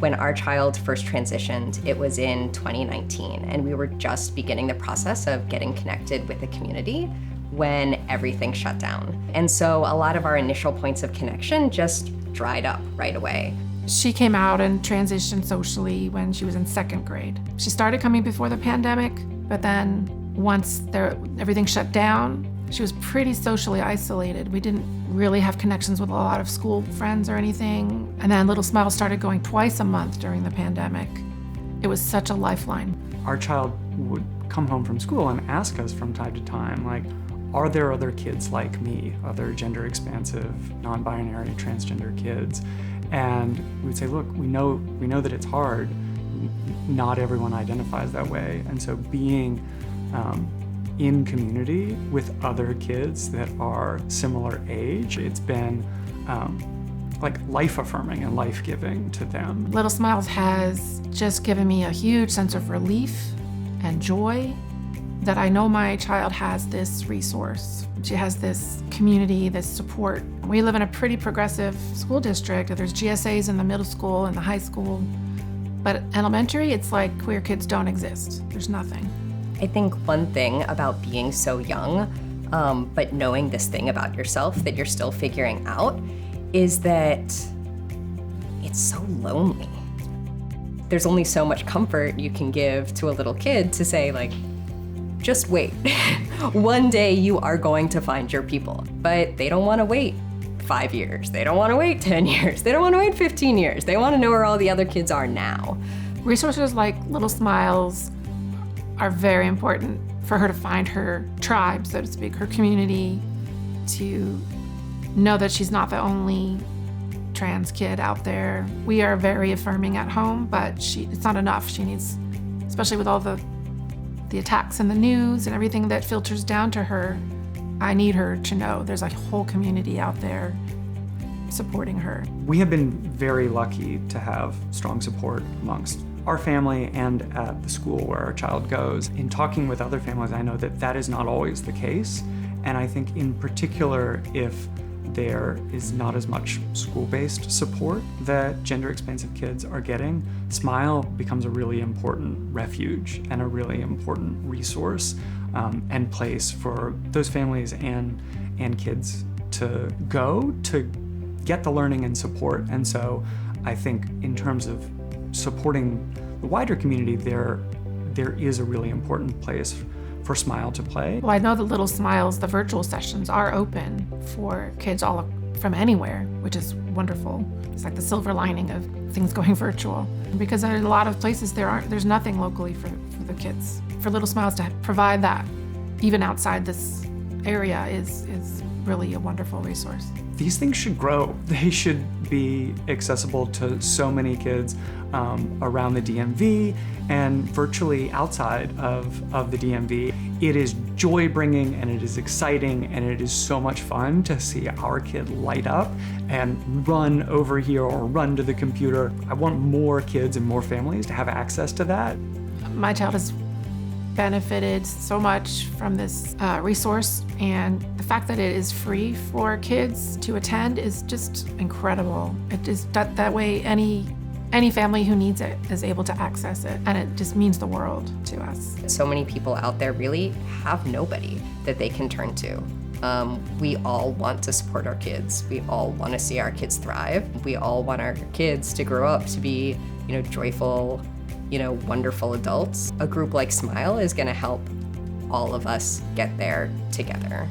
When our child first transitioned, it was in 2019, and we were just beginning the process of getting connected with the community when everything shut down. And so a lot of our initial points of connection just dried up right away. She came out and transitioned socially when she was in 2nd grade. She started coming before the pandemic, but then once everything shut down, she was pretty socially isolated. We didn't really have connections with a lot of school friends or anything. And then Little Smiles started going twice a month during the pandemic. It was such a lifeline. Our child would come home from school and ask us from time to time, like, are there other kids like me, other gender expansive, non-binary, transgender kids? And we'd say, look, we know that it's hard. Not everyone identifies that way. And so being in community with other kids that are similar age, it's been like life-affirming and life-giving to them. Little Smiles has just given me a huge sense of relief and joy that I know my child has this resource. She has this community, this support. We live in a pretty progressive school district. There's GSAs in the middle school and the high school. But elementary, it's like queer kids don't exist. There's nothing. I think one thing about being so young, but knowing this thing about yourself that you're still figuring out, is that it's so lonely. There's only so much comfort you can give to a little kid to say, like, just wait. One day you are going to find your people. But they don't want to wait 5 years. They don't want to wait 10 years. They don't want to wait 15 years. They want to know where all the other kids are now. Resources like Little Smiles are very important for her to find her tribe, so to speak, her community, to know that she's not the only trans kid out there. We are very affirming at home, but it's not enough. She needs, especially with all the attacks in the news and everything that filters down to her, I need her to know there's a whole community out there supporting her. We have been very lucky to have strong support amongst our family and at the school where our child goes. In talking with other families, I know that that is not always the case. And I think in particular, if there is not as much school-based support that gender expansive kids are getting, SMYAL becomes a really important refuge and a really important resource and place for those families and kids to go to get the learning and support. And so I think in terms of supporting the wider community, there is a really important place for SMYAL to play. Well, I know that Little Smiles, the virtual sessions, are open for kids from anywhere, which is wonderful. It's like the silver lining of things going virtual. Because in a lot of places there's nothing locally for the kids. For Little Smiles to provide that, even outside this area, is really a wonderful resource. These things should grow. They should be accessible to so many kids around the DMV and virtually outside of the DMV. It is joy-bringing and it is exciting and it is so much fun to see our kid light up and run over here or run to the computer. I want more kids and more families to have access to that. My child has benefited so much from this resource, and the fact that it is free for kids to attend is just incredible. It is that way any family who needs it is able to access it, and it just means the world to us. So many people out there really have nobody that they can turn to. We all want to support our kids. We all want to see our kids thrive. We all want our kids to grow up to be, joyful, wonderful adults. A group like SMYAL is going to help all of us get there together.